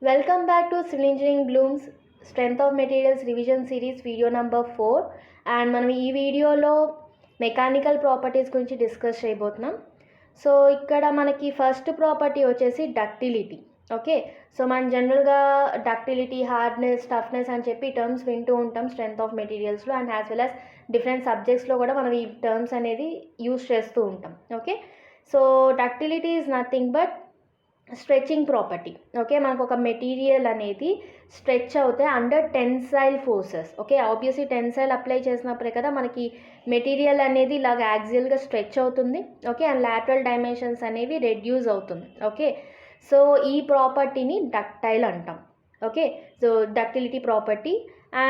Welcome back to Civil Engineering Bloom's Strength of Materials Revision Series video number 4 and మనం ఈ వీడియోలో mechanical properties గురించి discuss చేయబోతున్నాం. So ఇక్కడ మనకి ఫస్ట్ ప్రాపర్టీ వచ్చేసి డక్టిలిటీ. ఓకే, సో మనం జనరల్గా డక్టిలిటీ, హార్డ్నెస్, టఫ్నెస్ అని చెప్పి టర్మ్స్ వింటూ ఉంటాం స్ట్రెంత్ ఆఫ్ మెటీరియల్స్లో and as well as different సబ్జెక్ట్స్లో కూడా మనం ఈ టర్మ్స్ అనేది యూస్ చేస్తూ ఉంటాం. Okay, so ductility is nothing but stretching property. Okay, మనకు ఒక మెటీరియల్ అనేది స్ట్రెచ్ అవుతే under tensile forces. Okay, obviously tensile apply చేసినప్పుడే కదా మనకి మెటీరియల్ అనేది ఇలాగ యాక్సియల్గా స్ట్రెచ్ అవుతుంది. ఓకే, అండ్ లాటరల్ డైమెన్షన్స్ అనేవి రెడ్యూస్ అవుతుంది. ఓకే, సో ఈ ప్రాపర్టీని డక్టైల్ అంటాం. Okay, so ductility property.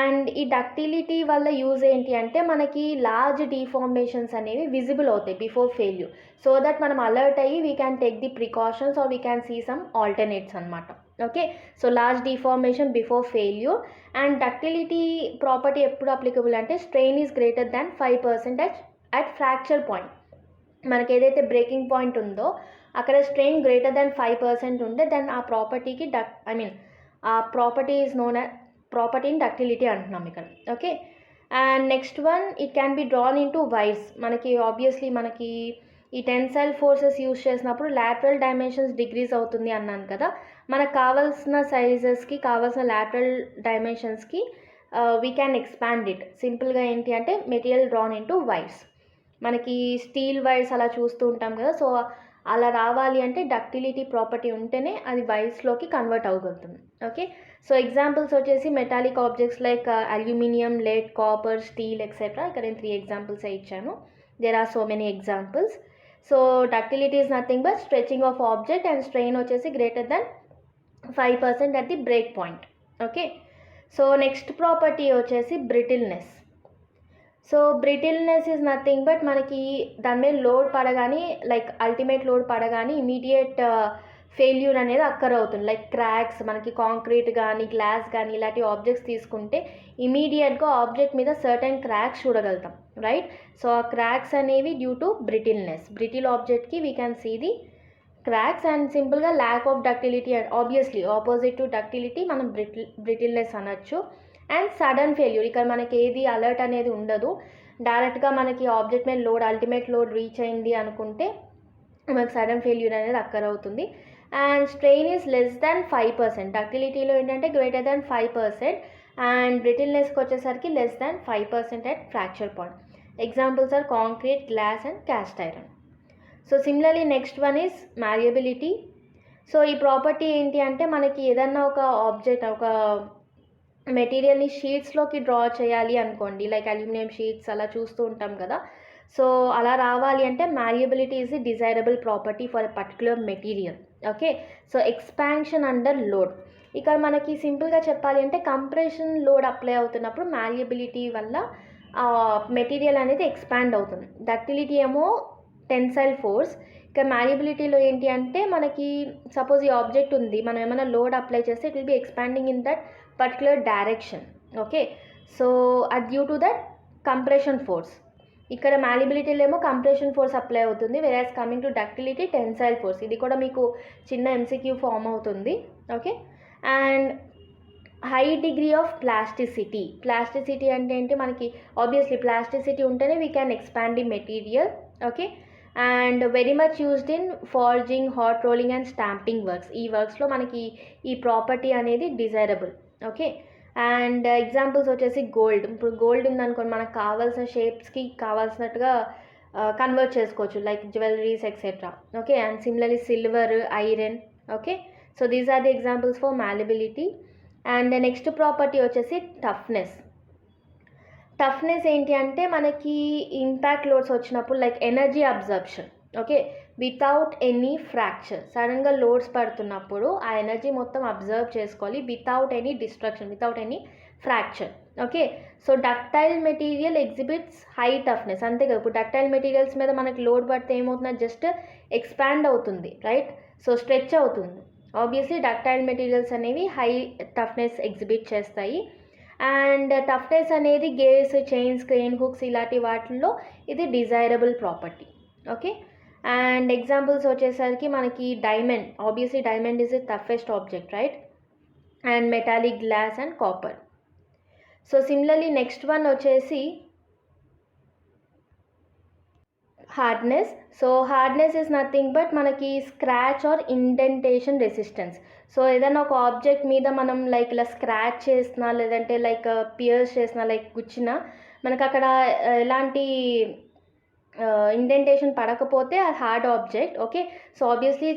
And ఈ డక్టిలిటీ వల్ల యూజ్ ఏంటి అంటే మనకి లార్జ్ డిఫార్మేషన్స్ అనేవి విజిబుల్ అవుతాయి బిఫోర్ ఫెయిల్యూర్, సో దట్ మనం అలర్ట్ అయ్యి we can take the precautions or we can see some alternates అనమాట. Okay, so large deformation before failure. And ductility property ఎప్పుడు అప్లికబుల్ అంటే strain is greater than 5% at fracture point. మనకి ఏదైతే breaking point ఉందో అక్కడ strain greater than 5% ఉంటే then ఆ ప్రాపర్టీకి ఆ property is known property in ductility అంటున్నాం ఇక్కడ. Okay, and next one, it can be drawn into wires. మనకి ఆబ్వియస్లీ మనకి ఈ టెన్సైల్ ఫోర్సెస్ యూస్ చేసినప్పుడు లాటరల్ డైమెన్షన్స్ డిగ్రీస్ అవుతుంది అన్నాను కదా, మనకు కావాల్సిన సైజెస్కి కావాల్సిన లాటరల్ డైమెన్షన్స్కి వీ క్యాన్ ఎక్స్పాండ్ ఇట్. సింపుల్గా ఏంటి అంటే material drawn into wires. మనకి స్టీల్ వైర్స్ అలా చూస్తూ ఉంటాం కదా, సో అలా రావాలి అంటే డక్టిలిటీ ప్రాపర్టీ ఉంటేనే అది వైర్స్లోకి కన్వర్ట్ అవ్వగలుగుతుంది. ఓకే, సో ఎగ్జాంపుల్స్ వచ్చేసి metallic objects like aluminium, lead, copper, steel etcetera. ఇక్కడ నేను 3 ఎగ్జాంపుల్స్ ఇచ్చాను. There are so many examples. So ductility is nothing but stretching of object and strain వచ్చేసి greater than 5% at the break point. Okay, so next property వచ్చేసి brittleness. So brittleness is nothing but మనకి దాని మీద load పడగానే like ultimate load పడగానే immediate failure అనేది occur అవుతుంది. Like cracks, మనకి కాంక్రీట్ కానీ గ్లాస్ కానీ ఇలాంటి ఆబ్జెక్ట్స్ తీసుకుంటే ఇమీడియట్గా ఆబ్జెక్ట్ మీద సర్టెన్ క్రాక్స్ చూడగలుగుతాం, రైట్? సో ఆ క్రాక్స్ అనేవి డ్యూ టు బ్రిటిల్నెస్. బ్రిటిల్ ఆబ్జెక్ట్కి we can see the cracks and సింపుల్గా lack of ductility. Obviously opposite to ductility మనం బ్రిటిల్నెస్ అనొచ్చు. అండ్ సడన్ ఫెయిల్యూర్, ఇక్కడ మనకి ఏది అలర్ట్ అనేది ఉండదు, డైరెక్ట్గా మనకి ఆబ్జెక్ట్ మీద లోడ్ అల్టిమేట్ లోడ్ రీచ్ అయింది అనుకుంటే మనకి సడన్ ఫెయిల్యూర్ అనేది అక్కర్ అవుతుంది. And strain is less than 5%. డక్టిలిటీలో ఏంటంటే గ్రేటర్ దాన్ 5% అండ్ బ్రిటిల్నెస్కి వచ్చేసరికి less than 5% at fracture point. Examples are concrete, glass and cast iron. So similarly next one is malleability. సో ఈ ప్రాపర్టీ ఏంటి అంటే మనకి ఏదన్నా ఒక ఆబ్జెక్ట్, ఒక మెటీరియల్ని షీట్స్లోకి డ్రా చేయాలి అనుకోండి, లైక్ అల్యూమినియం షీట్స్ అలా చూస్తూ ఉంటాం కదా, సో అలా రావాలి అంటే malleability is the desirable property for a particular material. Okay, so expansion under load. ఇక్కడ మనకి సింపుల్గా చెప్పాలి అంటే కంప్రెషన్ లోడ్ అప్లై అవుతున్నప్పుడు మ్యారియబిలిటీ వల్ల మెటీరియల్ అనేది ఎక్స్పాండ్ అవుతుంది. డక్టిలిటీ ఏమో టెన్సైల్ ఫోర్స్. ఇక మ్యారియబిలిటీలో ఏంటి అంటే మనకి సపోజ్ ఈ ఆబ్జెక్ట్ ఉంది, మనం ఏమైనా లోడ్ అప్లై చేస్తే it will be expanding in that particular direction. Okay, so అది due to that compression force. ఇక్కడ మ్యాలిబిలిటీలో ఏమో కంప్రెషన్ ఫోర్స్ అప్లై అవుతుంది, whereas coming to ductility tensile force. ఇది కూడా మీకు చిన్న MCQ ఫామ్ అవుతుంది. Okay, and high degree of plasticity. Plasticity అంటే ఏంటి, మనకి ఆబ్వియస్లీ ప్లాస్టిసిటీ ఉంటేనే we can expand the material. Okay, and very much used in forging, hot rolling and stamping works. ఈ వర్క్స్లో మనకి ఈ ప్రాపర్టీ అనేది డిజైరబుల్. ఓకే, అండ్ ఎగ్జాంపుల్స్ వచ్చేసి గోల్డ్. ఇప్పుడు గోల్డ్ ఉందనుకోండి, మనకు కావాల్సిన షేప్స్కి కావాల్సినట్టుగా కన్వర్ట్ చేసుకోవచ్చు, like jewelleries etcetera. Okay, and similarly silver, iron. Okay, so these are the examples for malleability. And next property వచ్చేసి టఫ్నెస్. టఫ్నెస్ ఏంటి అంటే మనకి ఇంపాక్ట్ లోడ్స్ వచ్చినప్పుడు like energy absorption. Okay, without any fracture. సడన్గా loads పడుతున్నప్పుడు ఆ energy మొత్తం observe చేసుకోవాలి without any destruction, without any fracture. Okay, so ductile material exhibits high toughness. అంతే కదా, ఇప్పుడు డక్టైల్ మెటీరియల్స్ మీద మనకి లోడ్ పడితే ఏమవుతుంది, జస్ట్ ఎక్స్పాండ్ అవుతుంది, రైట్? సో స్ట్రెచ్ అవుతుంది. ఆబ్వియస్లీ డక్టైల్ మెటీరియల్స్ అనేవి హై టఫ్నెస్ ఎగ్జిబిట్ చేస్తాయి. అండ్ టఫ్నెస్ అనేది గేర్స్, చైన్స్, క్రెయిన్ హుక్స్ ఇలాంటి వాటిల్లో ఇది desirable property. Okay, and examples వచ్చేసరికి మనకి diamond. Obviously diamond is a toughest object, right? And metallic glass and copper. So similarly next one వచ్చేసి hardness. So hardness is nothing but మనకి scratch or indentation resistance. So ఏదైనా ఒక object మీద మనం like ఇలా scratch చేసినా లేదంటే like Pierce చేసినా లైక్ గుచ్చినా మనకు అక్కడ ఎలాంటి ఇండెంటేషన్ పడకపోతే అది hard object. Okay, so obviously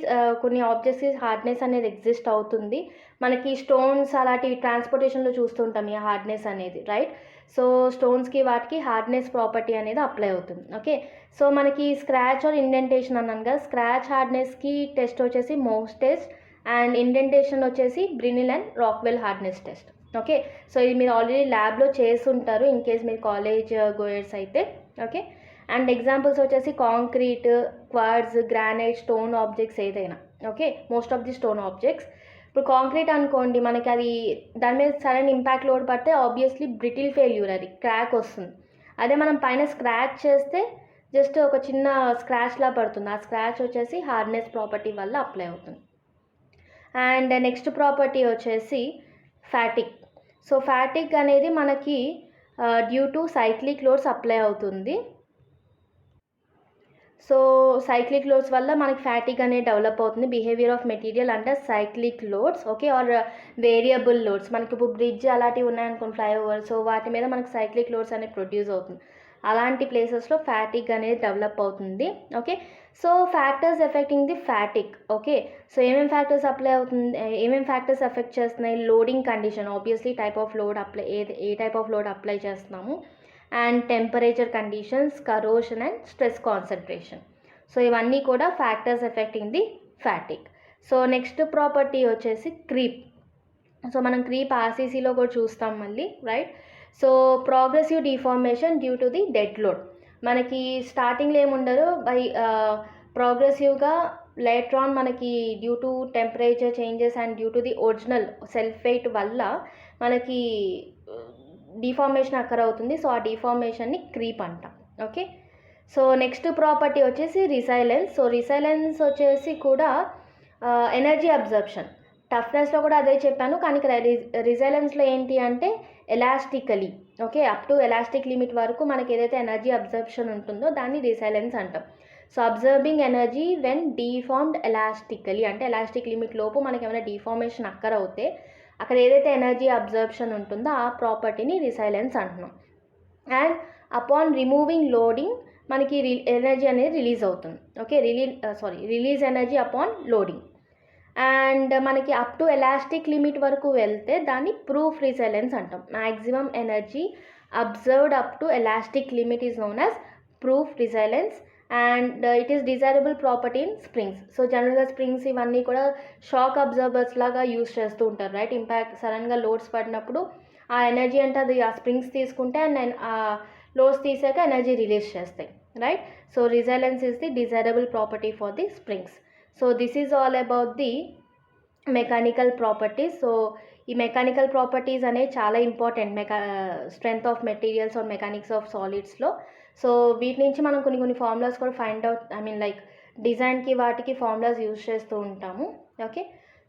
కొన్ని ఆబ్జెక్ట్స్కి హార్డ్నెస్ అనేది ఎగ్జిస్ట్ అవుతుంది. మనకి స్టోన్స్ అలాంటి ట్రాన్స్పోర్టేషన్లో చూస్తుంటాం ఈ హార్డ్నెస్ అనేది, రైట్. సో స్టోన్స్కి వాటికి హార్డ్నెస్ ప్రాపర్టీ అనేది అప్లై అవుతుంది. ఓకే, సో మనకి స్క్రాచ్ ఆర్ ఇండెంటేషన్ అన్నాను కదా, స్క్రాచ్ హార్డ్నెస్కి టెస్ట్ వచ్చేసి మోస్ టెస్ట్ అండ్ ఇండెంటేషన్ వచ్చేసి Brinell and Rockwell hardness test. Okay, so ఇది మీరు ఆల్రెడీ ల్యాబ్లో చేస్తుంటారు ఇన్ కేస్ మీరు కాలేజ్ గోయర్స్ అయితే. ఓకే, అండ్ ఎగ్జాంపుల్స్ వచ్చేసి concrete, quartz, granite, stone objects ఏదైనా. Okay, most of the stone objects. ఇప్పుడు కాంక్రీట్ అనుకోండి, మనకి అది దాని మీద సడన్ ఇంపాక్ట్ లోడ్ పడితే ఆబ్వియస్లీ బ్రిటిల్ ఫెయిల్యూర్, అది క్రాక్ వస్తుంది. అదే మనం పైన స్క్రాచ్ చేస్తే జస్ట్ ఒక చిన్న స్క్రాచ్లా పడుతుంది. ఆ స్క్రాచ్ వచ్చేసి హార్డ్నెస్ ప్రాపర్టీ వల్ల అప్లై అవుతుంది. అండ్ నెక్స్ట్ ప్రాపర్టీ వచ్చేసి ఫ్యాటిక్. సో ఫ్యాటిక్ అనేది మనకి due to cyclic loads apply అవుతుంది. సో సైక్లిక్ లోడ్స్ వల్ల మనకి ఫ్యాటిక్ అనేది డెవలప్ అవుతుంది. బిహేవియర్ ఆఫ్ మెటీరియల్ అంటే cyclic loads. Okay, or variable loads. మనకి ఇప్పుడు బ్రిడ్జ్ అలాంటివి ఉన్నాయనుకోండి, ఫ్లైఓవర్, సో వాటి మీద మనకి సైక్లిక్ లోడ్స్ అనేది ప్రొడ్యూస్ అవుతుంది. అలాంటి ప్లేసెస్లో ఫ్యాటిక్ అనేది డెవలప్ అవుతుంది. Okay, so factors affecting the fatigue. Okay, so ఏమేమి ఫ్యాక్టర్స్ అప్లై అవుతుంది, ఏమేమి ఫ్యాక్టర్స్ ఎఫెక్ట్ చేస్తున్నాయి? Loading condition, obviously type of load apply, ఏ టైప్ ఆఫ్ లోడ్ అప్లై చేస్తున్నాము, and temperature conditions, corrosion and stress concentration. So ఇవన్నీ కూడా factors affecting the fatigue. So next property వచ్చేసి creep. So మనం creep ఆర్సీసీలో కూడా చూస్తాం మళ్ళీ, right. So progressive deformation due to the dead load. మనకి స్టార్టింగ్లో ఏముండదు, బై ప్రోగ్రెసివ్గా లేటర్ ఆన్ మనకి due to temperature changes and due to the original self wait వల్ల మనకి డిఫార్మేషన్ అక్కర్ అవుతుంది. సో ఆ డిఫార్మేషన్ని క్రీప్ అంటాం. ఓకే, సో నెక్స్ట్ ప్రాపర్టీ వచ్చేసి రిసైలెన్స్. సో రిసైలెన్స్ వచ్చేసి కూడా ఎనర్జీ అబ్జర్ప్షన్. టఫ్నెస్లో కూడా అదే చెప్పాను, కానీ రిసైలెన్స్లో ఏంటి అంటే elastically. Okay, up to elastic limit వరకు మనకి ఏదైతే ఎనర్జీ అబ్జర్ప్షన్ ఉంటుందో దాన్ని రిసైలెన్స్ అంటాం. So absorbing energy when deformed elastically, అంటే ఎలాస్టిక్ లిమిట్ లోపు మనకి ఏమైనా డిఫార్మేషన్ అక్కర్ అవుతే అక్కడ ఏదైతే ఎనర్జీ అబ్జర్ప్షన్ ఉంటుందో ఆ ప్రాపర్టీని రిసైలెన్స్ అంటున్నాం. అండ్ అపాన్ రిమూవింగ్ లోడింగ్ మనకి ఎనర్జీ అనేది రిలీజ్ అవుతుంది. Okay, release energy upon loading. And మనకి అప్ టు ఎలాస్టిక్ లిమిట్ వరకు వెళ్తే దాన్ని ప్రూఫ్ రిసైలెన్స్ అంటాం. Maximum energy observed up to elastic limit is known as proof resilience. And it is desirable property in springs. So జనరల్గా springs ఇవన్నీ కూడా shock absorbers లాగా use చేస్తూ ఉంటారు, రైట్. ఇంపాక్ట్ సడన్గా లోడ్స్ పడినప్పుడు ఆ ఎనర్జీ అంటే అది ఆ స్ప్రింగ్స్ తీసుకుంటే అండ్ ఆ లోడ్స్ తీసాక ఎనర్జీ రిలీజ్ చేస్తాయి, right. So resilience is the desirable property for the springs. So this is all about the mechanical properties. So ఈ మెకానికల్ ప్రాపర్టీస్ అనేవి చాలా important strength of materials or mechanics of సాలిడ్స్లో. సో వీటి నుంచి మనం కొన్ని ఫార్ములాస్ కూడా ఫైండ్ అవుట్, లైక్ డిజైన్కి వాటికి ఫార్ములాస్ యూజ్ చేస్తూ ఉంటాము. ఓకే,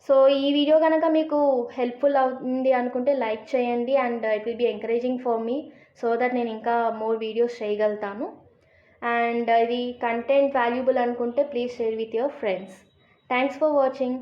సో ఈ వీడియో కనుక మీకు హెల్ప్ఫుల్ అవుతుంది అనుకుంటే లైక్ చేయండి and it will be encouraging for me so that నేను ఇంకా మోర్ వీడియోస్ చేయగలుగుతాను. అండ్ ఇది కంటెంట్ వాల్యుబుల్ అనుకుంటే please share with your friends. Thanks for watching.